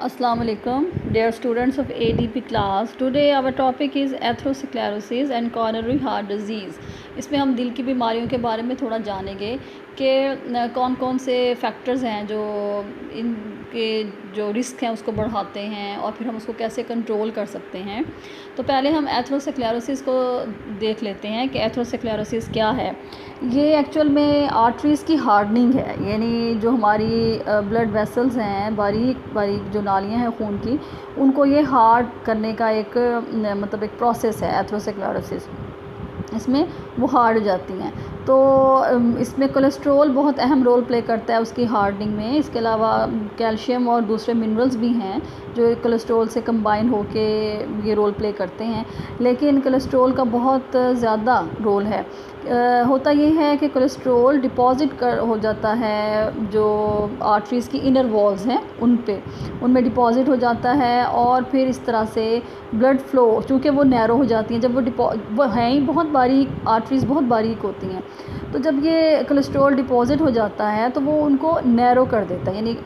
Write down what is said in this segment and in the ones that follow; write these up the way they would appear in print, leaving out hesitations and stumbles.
Assalamu alaikum, dear students of ADP class. Today our topic is atherosclerosis and coronary heart disease. इसमें हम दिल की बीमारियों के बारे में थोड़ा जानेंगे कि कौन कौन से फैक्टर्स हैं जो इनके जो रिस्क हैं उसको बढ़ाते हैं और फिर हम उसको कैसे कंट्रोल कर सकते हैं। तो पहले हम एथेरोस्क्लेरोसिस को देख लेते हैं कि एथेरोस्क्लेरोसिस क्या है। ये एक्चुअल में आर्टरीज़ की हार्डनिंग है, यानी जो हमारी ब्लड वेसल्स हैं, बारीक बारीक जो नालियाँ हैं खून की, उनको ये हार्ड करने का एक मतलब एक प्रोसेस है एथेरोस्क्लेरोसिस। इसमें वो हार्ड हो जाती हैं। तो इसमें कोलेस्ट्रॉल बहुत अहम रोल प्ले करता है उसकी हार्डनिंग में। इसके अलावा कैल्शियम और दूसरे मिनरल्स भी हैं जो कोलेस्ट्रॉल से कंबाइन होके ये रोल प्ले करते हैं, लेकिन कोलेस्ट्रॉल का बहुत ज़्यादा रोल है। होता ये है कि कोलेस्ट्रॉल डिपॉज़िट हो जाता है जो आर्टरीज़ की इनर वॉल्स हैं उनमें डिपॉज़िट हो जाता है, और फिर इस तरह से ब्लड फ्लो, चूँकि वो नैरो हो जाती हैं, जब वो हैं ही बहुत बारीक, आर्टरीज़ बहुत बारीक होती हैं, तो जब ये कोलेस्ट्रॉल डिपॉज़िट हो जाता है तो वो उनको नैरो कर देता है, यानी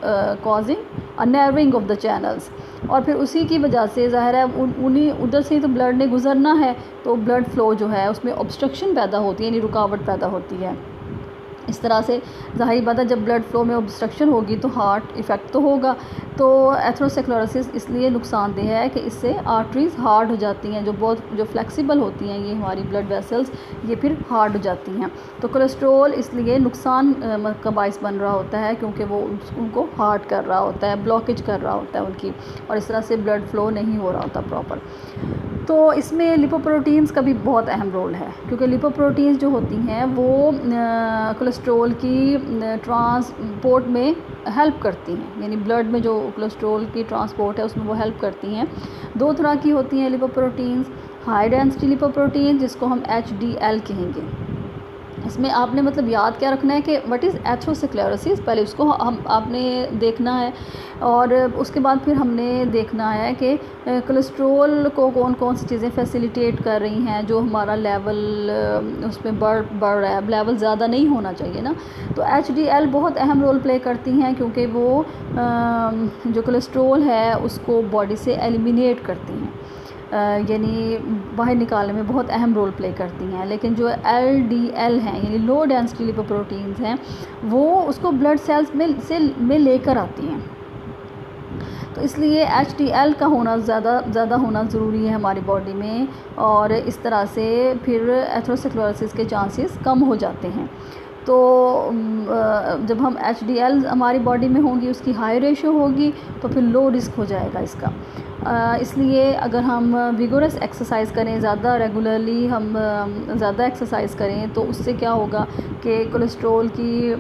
causing a narrowing of the channels. और फिर उसी की वजह से ज़ाहिर है उन्हीं उधर से ही तो ब्लड ने गुज़रना है, तो ब्लड फ़्लो जो है उसमें ऑब्स्ट्रक्शन पैदा होती है, यानी रुकावट पैदा होती है। इस तरह से ज़ाहिर बात है जब ब्लड फ़्लो में ऑब्स्ट्रक्शन होगी तो हार्ट इफ़ेक्ट तो होगा। तो एथेरोस्क्लेरोसिस इसलिए नुकसानदेह है कि इससे आर्टरीज़ हार्ड हो जाती हैं, जो फ्लेक्सिबल होती हैं ये हमारी ब्लड वेसल्स, ये फिर हार्ड हो जाती हैं। तो कोलेस्ट्रॉल इसलिए नुकसान का बायस बन रहा होता है, क्योंकि वो उनको हार्ड कर रहा होता है, ब्लॉकेज कर रहा होता है उनकी, और इस तरह से ब्लड फ़्लो नहीं हो रहा होता प्रॉपर। तो इसमें लिपोप्रोटीन्स का भी बहुत अहम रोल है, क्योंकि लिपोप्रोटीन्स जो होती हैं वो कोलेस्ट्रॉल की ट्रांसपोर्ट में हेल्प करती हैं, यानी ब्लड में जो कोलेस्ट्रॉल की ट्रांसपोर्ट है उसमें वो हेल्प करती हैं। दो तरह की होती हैं लिपोप्रोटीन्स, हाई डेंसिटी लिपोप्रोटीन जिसको हम HDL कहेंगे। इसमें आपने मतलब याद क्या रखना है कि व्हाट इज़ एथेरोस्क्लेरोसिस, पहले उसको आपने देखना है, और उसके बाद फिर हमने देखना है कि कोलेस्ट्रॉल को कौन कौन सी चीज़ें फैसिलिटेट कर रही हैं जो हमारा लेवल उसमें बढ़ रहा है। लेवल ज़्यादा नहीं होना चाहिए ना, तो HDL बहुत अहम रोल प्ले करती हैं, क्योंकि वो जो कोलेस्ट्रॉल है उसको बॉडी से एलिमिनेट करती हैं, यानी बाहर निकालने में बहुत अहम रोल प्ले करती हैं। लेकिन जो LDL हैं, यानी लो डेंसिटी लिपोप्रोटीन्स हैं, वो उसको ब्लड सेल्स में लेकर आती हैं। तो इसलिए HDL का होना ज़्यादा होना ज़रूरी है हमारी बॉडी में, और इस तरह से फिर एथेरोस्क्लेरोसिस के चांसेस कम हो जाते हैं। तो जब हम HDL हमारी बॉडी में होंगी, उसकी हाई रेशो होगी, तो फिर लो रिस्क हो जाएगा इसका। इसलिए अगर हम विगोरस एक्सरसाइज करें, ज़्यादा रेगुलरली हम ज़्यादा एक्सरसाइज करें, तो उससे क्या होगा कि कोलेस्ट्रॉल की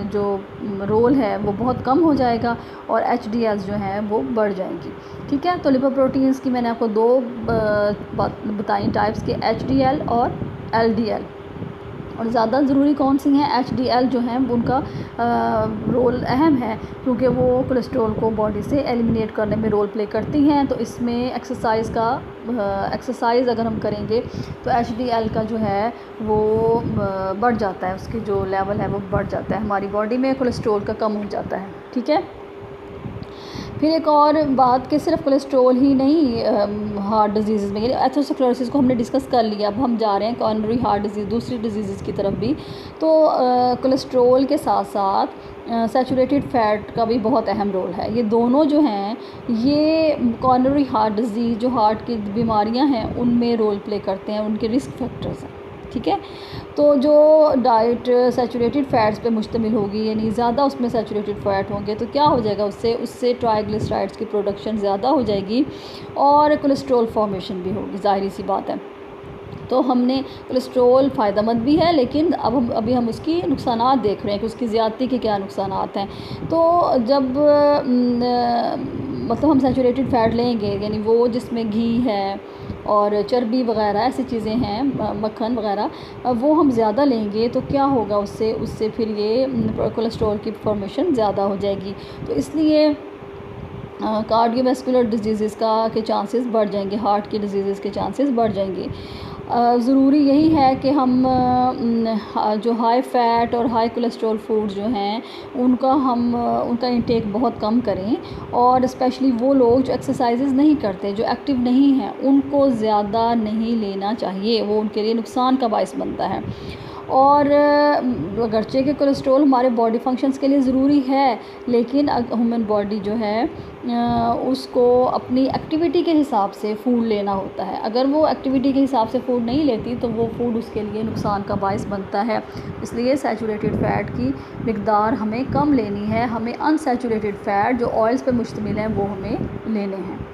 जो रोल है वो बहुत कम हो जाएगा और HDL जो हैं वो बढ़ जाएंगी। ठीक है, तो लिपोप्रोटीन्स की मैंने आपको दो बात बताई टाइप्स के, HDL और LDL। और ज़्यादा ज़रूरी कौन सी हैं? HDL जो हैं उनका रोल अहम है, क्योंकि वो कोलेस्ट्रॉल को बॉडी से एलिमिनेट करने में रोल प्ले करती हैं। तो इसमें एक्सरसाइज अगर हम करेंगे तो HDL का जो है वो बढ़ जाता है, उसकी जो लेवल है वो बढ़ जाता है, हमारी बॉडी में कोलेस्ट्रॉल का कम हो जाता है। ठीक है, फिर एक और बात कि सिर्फ कोलेस्ट्रॉल ही नहीं हार्ट डिजीज़ में, यानी एथेरोस्क्लेरोसिस को हमने डिस्कस कर लिया, अब हम जा रहे हैं कॉरोनरी हार्ट डिजीज़, दूसरी डिजीज़ की तरफ भी। तो कोलेस्ट्रॉल के साथ साथ सैचुरेटेड फ़ैट का भी बहुत अहम रोल है। ये दोनों जो हैं ये कॉरोनरी हार्ट डिजीज़, जो हार्ट की बीमारियां हैं, उनमें रोल प्ले करते हैं, उनके रिस्क फैक्टर्स हैं। ठीक है, तो जो डाइट सैचुरेटेड फ़ैट्स पे मुश्तमिल होगी, यानी ज़्यादा उसमें सैचुरेटेड फ़ैट होंगे, तो क्या हो जाएगा, उससे ट्राइग्लिसराइड्स की प्रोडक्शन ज़्यादा हो जाएगी और कोलेस्ट्रॉल फॉर्मेशन भी होगी, ज़ाहिर सी बात है। तो हमने कोलेस्ट्रॉल फ़ायदेमंद भी है, लेकिन अभी हम उसकी नुकसानात देख रहे हैं कि उसकी ज़्यादती के क्या नुकसानात हैं। तो जब मतलब हम सैचुरेटेड फ़ैट लेंगे, यानी वो जिसमें घी है और चर्बी वगैरह ऐसी चीज़ें हैं, मक्खन वगैरह, वो हम ज़्यादा लेंगे तो क्या होगा, उससे फिर ये कोलेस्ट्रॉल की फॉर्मेशन ज़्यादा हो जाएगी। तो इसलिए कार्डियोवैस्कुलर डिजीज़ के चांसेस बढ़ जाएंगे, हार्ट की डिजीज़ के चांसेस बढ़ जाएंगे। ज़रूरी यही है कि हम जो हाई फ़ैट और हाई कोलेस्ट्रॉल फूड जो हैं उनका इंटेक बहुत कम करें, और स्पेशली वो लोग जो एक्सरसाइजेज़ नहीं करते, जो एक्टिव नहीं हैं, उनको ज़्यादा नहीं लेना चाहिए, वो उनके लिए नुकसान का बायस बनता है। और अगरचे के कोलेस्ट्रॉल हमारे बॉडी फंक्शंस के लिए ज़रूरी है, लेकिन ह्यूमन बॉडी जो है उसको अपनी एक्टिविटी के हिसाब से फ़ूड लेना होता है। अगर वो एक्टिविटी के हिसाब से फ़ूड नहीं लेती तो वो फ़ूड उसके लिए नुकसान का बायस बनता है। इसलिए सैचुरेटेड फ़ैट की मिक़दार हमें कम लेनी है, हमें अनसैचुरेटेड फ़ैट जो ऑयल्स पे मुश्तमिल हैं वो हमें लेने हैं।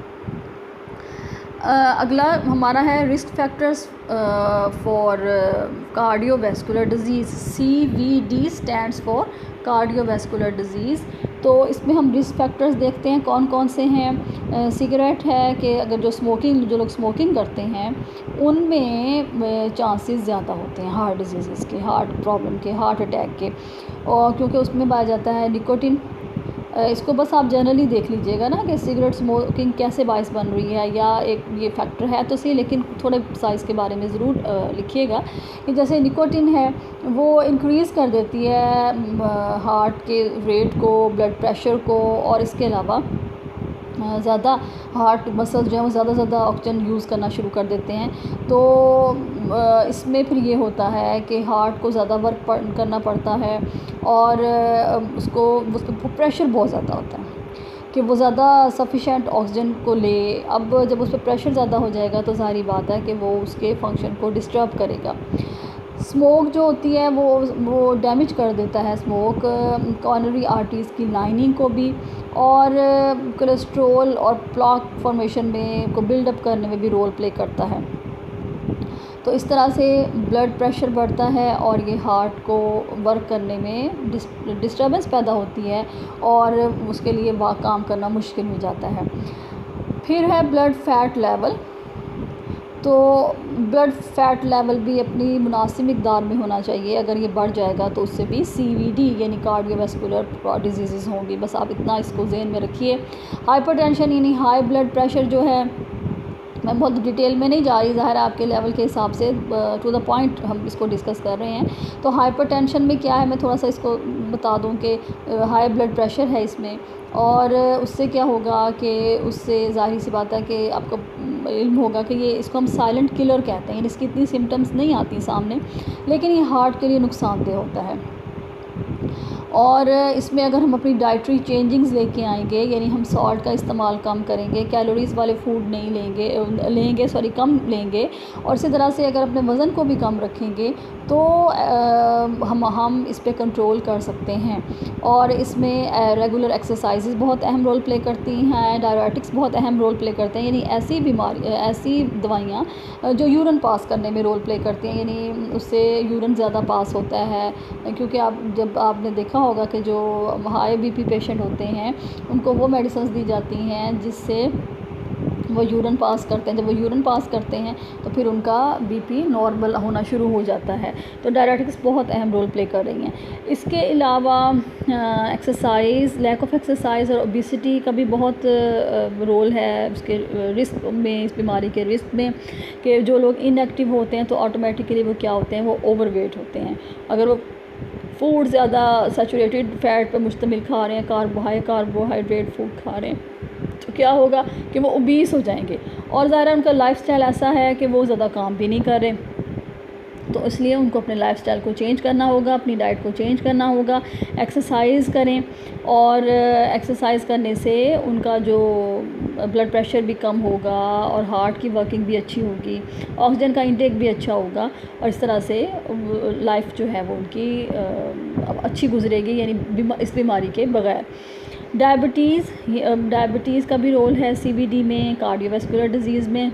अगला हमारा है risk factors for cardiovascular disease. CVD stands for cardiovascular disease. तो इसमें हम रिस्क फैक्टर्स देखते हैं कौन कौन से हैं। सिगरेट है कि अगर जो लोग स्मोकिंग करते हैं उनमें चांसेस ज़्यादा होते हैं हार्ट डिजीज़ के, हार्ट प्रॉब्लम के, हार्ट अटैक के, और क्योंकि उसमें पाया जाता है निकोटिन। इसको बस आप जनरली देख लीजिएगा ना कि सिगरेट स्मोकिंग कैसे बायस बन रही है, या एक ये फैक्टर है तो सही, लेकिन थोड़े साइज़ के बारे में ज़रूर लिखिएगा कि जैसे निकोटिन है वो इंक्रीज़ कर देती है हार्ट के रेट को, ब्लड प्रेशर को, और इसके अलावा ज़्यादा हार्ट मसल्स जो हैं वो ज़्यादा ऑक्सीजन यूज़ करना शुरू कर देते हैं। तो इसमें फिर ये होता है कि हार्ट को ज़्यादा वर्क करना पड़ता है, और उस पर प्रेशर बहुत ज़्यादा होता है कि वो ज़्यादा सफिशेंट ऑक्सीजन को ले। अब जब उस पर प्रेशर ज़्यादा हो जाएगा तो ज़ाहिर बात है कि वो उसके फंक्शन को डिस्टर्ब करेगा। स्मोक जो होती है वो डैमेज कर देता है स्मोक कॉर्नरी आर्टरीज़ की लाइनिंग को भी, और कोलेस्ट्रॉल और प्लाक फॉर्मेशन में को बिल्डअप करने में भी रोल प्ले करता है। तो इस तरह से ब्लड प्रेशर बढ़ता है और ये हार्ट को वर्क करने में डिस्टर्बेंस पैदा होती है, और उसके लिए काम करना मुश्किल हो जाता है। फिर है ब्लड फ़ैट लेवल। तो ब्लड फ़ैट लेवल भी अपनी मुनासिब मिक़दार में होना चाहिए। अगर ये बढ़ जाएगा तो उससे भी CVD यानी कार्डियोवैस्कुलर डिजीज़ होंगी। बस आप इतना इसको ज़हन में रखिए। हाइपरटेंशन यानी हाई ब्लड प्रेशर जो है, मैं बहुत डिटेल में नहीं जा रही, ज़ाहिर है आपके लेवल के हिसाब से टू द पॉइंट हम इसको डिस्कस कर रहे हैं। तो हाइपरटेंशन में क्या है, मैं थोड़ा सा इसको बता दूं कि हाई ब्लड प्रेशर है इसमें, और उससे क्या होगा कि उससे ज़ाहिर सी बात है कि आपको इल्म होगा कि ये इसको हम साइलेंट किलर कहते हैं। इसकी इतनी सिम्टम्स नहीं आती सामने, लेकिन ये हार्ट के लिए नुकसानदेह होता है। और इसमें अगर हम अपनी डाइटरी चेंजिंग्स लेके आएंगे, यानी हम सॉल्ट का इस्तेमाल कम करेंगे, कैलोरीज़ वाले फूड नहीं कम लेंगे, और इसी तरह से अगर अपने वज़न को भी कम रखेंगे तो हम इस पे कंट्रोल कर सकते हैं। और इसमें रेगुलर एक्सरसाइजेज़ बहुत अहम रोल प्ले करती हैं, डायरेटिक्स बहुत अहम रोल प्ले करते हैं, यानी ऐसी दवाइयाँ जो यूरिन पास करने में रोल प्ले करती हैं, यानी उससे यूरिन ज़्यादा पास होता है। क्योंकि जब आपने देखा होगा कि जो हाई BP पेशेंट होते हैं उनको वो मेडिसिन्स दी जाती हैं जिससे वो यूरिन पास करते हैं। जब वो यूरिन पास करते हैं तो फिर उनका BP नॉर्मल होना शुरू हो जाता है। तो डायरेटिक्स बहुत अहम रोल प्ले कर रही हैं। इसके अलावा एक्सरसाइज, लैक ऑफ एक्सरसाइज और ओबेसिटी का भी बहुत रोल है उसके रिस्क में, इस बीमारी के रिस्क में, कि जो लोग इनएक्टिव होते हैं तो ऑटोमेटिकली वो क्या होते हैं, वो ओवरवेट होते हैं। अगर वो फूड ज़्यादा सैचुरेटेड फ़ैट पर मुश्तमिल खा रहे हैं, कार्बोहाइड्रेट फूड खा रहे हैं, तो क्या होगा कि वो ओबीस हो जाएंगे। और ज़ाहिर है उनका लाइफ़स्टाइल ऐसा है कि वो ज़्यादा काम भी नहीं कर रहे, तो इसलिए उनको अपने लाइफ़स्टाइल को चेंज करना होगा, अपनी डाइट को चेंज करना होगा, एक्सरसाइज करें, और एक्सरसाइज करने से उनका जो ब्लड प्रेशर भी कम होगा और हार्ट की वर्किंग भी अच्छी होगी, ऑक्सीजन का इंटेक भी अच्छा होगा, और इस तरह से लाइफ जो है वो उनकी अच्छी गुजरेगी, यानी इस बीमारी के बगैर। डायबिटीज़ का भी रोल है CVD में, कार्डियोवैस्कुलर डिजीज़ में।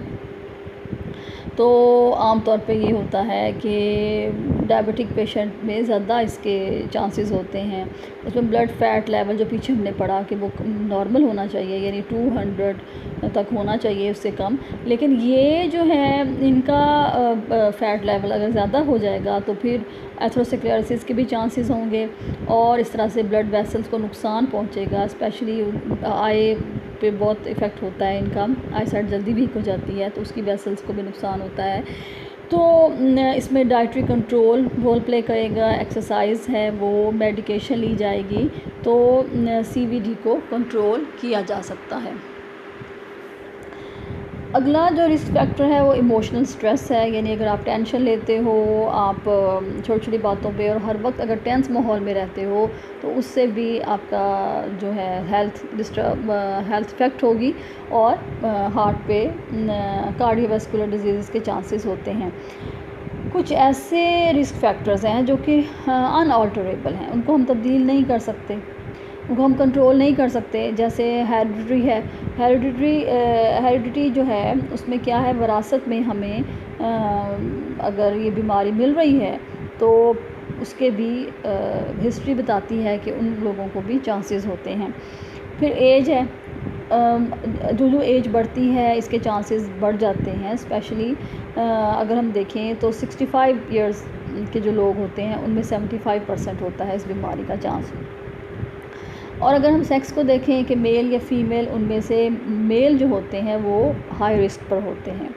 तो आम तौर पे ये होता है कि डायबिटिक पेशेंट में ज़्यादा इसके चांसेस होते हैं। उसमें ब्लड फ़ैट लेवल जो पीछे हमने पढ़ा कि वो नॉर्मल होना चाहिए, यानी 200 तक होना चाहिए, उससे कम। लेकिन ये जो है इनका फ़ैट लेवल अगर ज़्यादा हो जाएगा तो फिर एथेरोस्क्लेरोसिस के भी चांसेस होंगे, और इस तरह से ब्लड वेसल्स को नुकसान पहुंचेगा। स्पेशली आई पे बहुत इफ़ेक्ट होता है इनका, आई साइट जल्दी वीक हो जाती है तो उसकी वेसल्स को भी नुकसान होता है। तो इसमें डाइटरी कंट्रोल रोल प्ले करेगा, एक्सरसाइज है वो, मेडिकेशन ली जाएगी, तो CVD को कंट्रोल किया जा सकता है। अगला जो रिस्क फैक्टर है वो इमोशनल स्ट्रेस है, यानी अगर आप टेंशन लेते हो, आप छोटी छोटी बातों पे और हर वक्त अगर टेंस माहौल में रहते हो, तो उससे भी आपका जो है हेल्थ इफेक्ट होगी और हार्ट पे कार्डियोवैस्कुलर डिजीज़ के चांसेस होते हैं। कुछ ऐसे रिस्क फैक्टर्स हैं जो कि अनऑल्टरेबल हैं, उनको हम तब्दील नहीं कर सकते, उनको हम कंट्रोल नहीं कर सकते। जैसे हेरिडिटी है, हेरिडिटी जो है उसमें क्या है, विरासत में हमें अगर ये बीमारी मिल रही है तो उसके भी हिस्ट्री बताती है कि उन लोगों को भी चांसेस होते हैं। फिर एज है, जो एज बढ़ती है इसके चांसेस बढ़ जाते हैं। स्पेशली अगर हम देखें तो 65 इयर्स के जो लोग होते हैं उनमें 75% होता है इस बीमारी का चांस। और अगर हम सेक्स को देखें कि मेल या फीमेल, उनमें से मेल जो होते हैं वो हाई रिस्क पर होते हैं।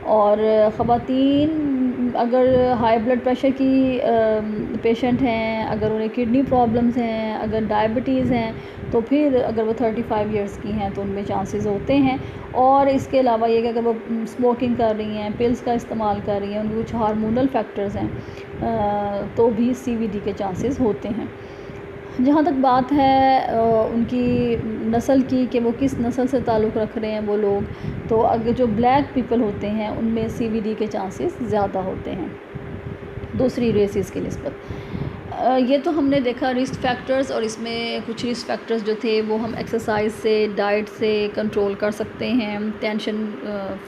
और ख़वातीन अगर हाई ब्लड प्रेशर की पेशेंट हैं, अगर उन्हें किडनी प्रॉब्लम्स हैं, अगर डायबिटीज़ हैं, तो फिर अगर वो 35 इयर्स की हैं तो उनमें चांसेस होते हैं। और इसके अलावा ये कि अगर वो स्मोकिंग कर रही हैं, पिल्स का इस्तेमाल कर रही हैं, उनके कुछ हार्मोनल फैक्टर्स हैं, तो भी CVD के चांसेस होते हैं। जहाँ तक बात है उनकी नस्ल की कि वो किस नस्ल से ताल्लुक़ रख रहे हैं वो लोग, तो अगर जो ब्लैक पीपल होते हैं उनमें CVD के चांसेस ज़्यादा होते हैं दूसरी रेसेस की निस्बत। ये तो हमने देखा रिस्क फैक्टर्स, और इसमें कुछ रिस्क फैक्टर्स जो थे वो हम एक्सरसाइज से, डाइट से कंट्रोल कर सकते हैं। टेंशन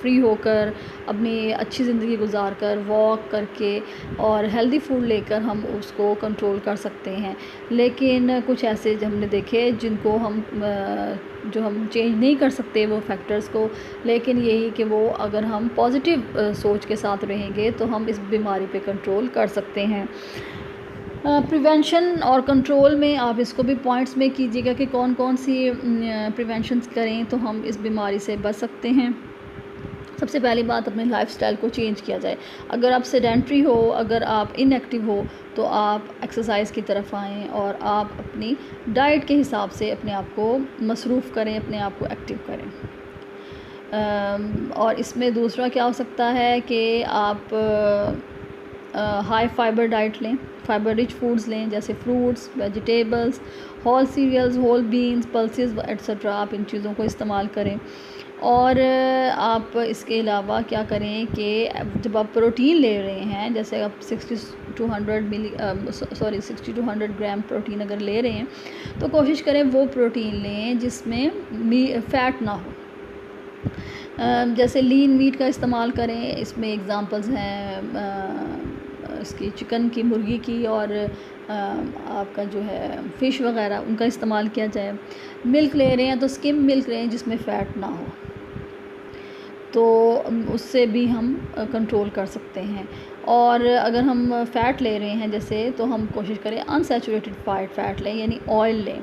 फ्री होकर, अपनी अच्छी ज़िंदगी गुजार कर, वॉक करके और हेल्दी फूड लेकर हम उसको कंट्रोल कर सकते हैं। लेकिन कुछ ऐसे हमने देखे जिनको हम जो हम चेंज नहीं कर सकते वो फैक्टर्स को, लेकिन यही कि वो अगर हम पॉजिटिव सोच के साथ रहेंगे तो हम इस बीमारी पे कंट्रोल कर सकते हैं। प्रिवेंशन और कंट्रोल में आप इसको भी पॉइंट्स में कीजिएगा कि कौन कौन सी प्रिवेंशंस करें तो हम इस बीमारी से बच सकते हैं। सबसे पहली बात, अपने लाइफस्टाइल को चेंज किया जाए। अगर आप सेडेंट्री हो, अगर आप इनएक्टिव हो, तो आप एक्सरसाइज की तरफ आएँ और आप अपनी डाइट के हिसाब से अपने आप को मसरूफ़ करें, अपने आप को एक्टिव करें। और इसमें दूसरा क्या हो सकता है कि आप हाई फाइबर डाइट लें, फाइबर रिच फूड्स लें, जैसे fruits, vegetables, whole cereals, whole beans, pulses etcetera. आप इन चीज़ों को इस्तेमाल करें। और आप इसके अलावा क्या करें कि जब आप प्रोटीन ले रहे हैं, जैसे आप 60 to 100 ग्राम प्रोटीन अगर ले रहे हैं, तो कोशिश करें वो प्रोटीन लें जिसमें फ़ैट ना हो। जैसे लीन मीट का इस्तेमाल करें, इसमें एग्ज़ाम्पल्स हैं इसकी चिकन की, मुर्गी की, और आपका जो है फ़िश वगैरह, उनका इस्तेमाल किया जाए। मिल्क ले रहे हैं तो स्किम मिल्क लें जिसमें फ़ैट ना हो, तो उससे भी हम कंट्रोल कर सकते हैं। और अगर हम फ़ैट ले रहे हैं जैसे, तो हम कोशिश करें अनसैचुरेटेड फ़ैट लें, यानी ऑयल लें।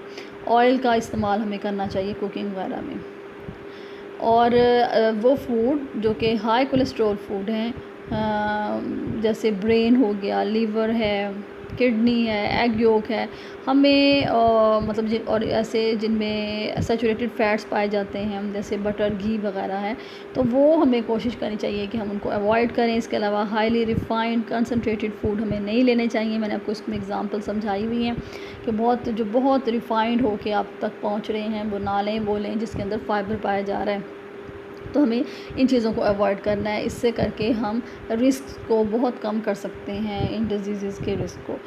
ऑयल का इस्तेमाल हमें करना चाहिए कुकिंग वगैरह में। और वो फूड जो कि हाई कोलेस्ट्रॉल फूड हैं, जैसे ब्रेन हो गया, लीवर है, किडनी है, एग योक है, हमें मतलब और ऐसे जिनमें सैचुरेटेड फ़ैट्स पाए जाते हैं जैसे बटर, घी वगैरह है, तो वो हमें कोशिश करनी चाहिए कि हम उनको अवॉइड करें। इसके अलावा हाईली रिफ़ाइंड कंसनट्रेटेड फूड हमें नहीं लेने चाहिए। मैंने आपको इसमें एग्जांपल समझाई हुई हैं कि बहुत रिफ़ाइंड हो के आप तक पहुंच रहे हैं वो ना लें, वो लें जिसके अंदर फाइबर पाया जा रहा है। तो हमें इन चीज़ों को अवॉइड करना है। इससे करके हम रिस्क को बहुत कम कर सकते हैं, इन डिजीज़ के रिस्क को।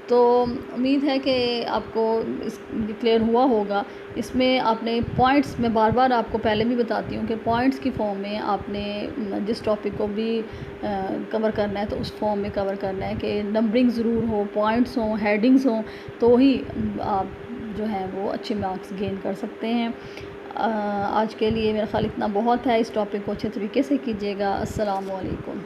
तो उम्मीद है कि आपको इस क्लियर हुआ होगा। इसमें आपने पॉइंट्स, मैं बार बार आपको पहले भी बताती हूँ कि पॉइंट्स की फॉर्म में आपने जिस टॉपिक को भी कवर करना है तो उस फॉर्म में कवर करना है कि नंबरिंग ज़रूर हो, पॉइंट्स हों, हेडिंग्स हों, तो ही आप जो है वो अच्छे मार्क्स गेन कर सकते हैं। आज के लिए मेरा ख़्याल इतना बहुत है। इस टॉपिक को अच्छे तरीके से कीजिएगा। अस्सलामु अलैकुम।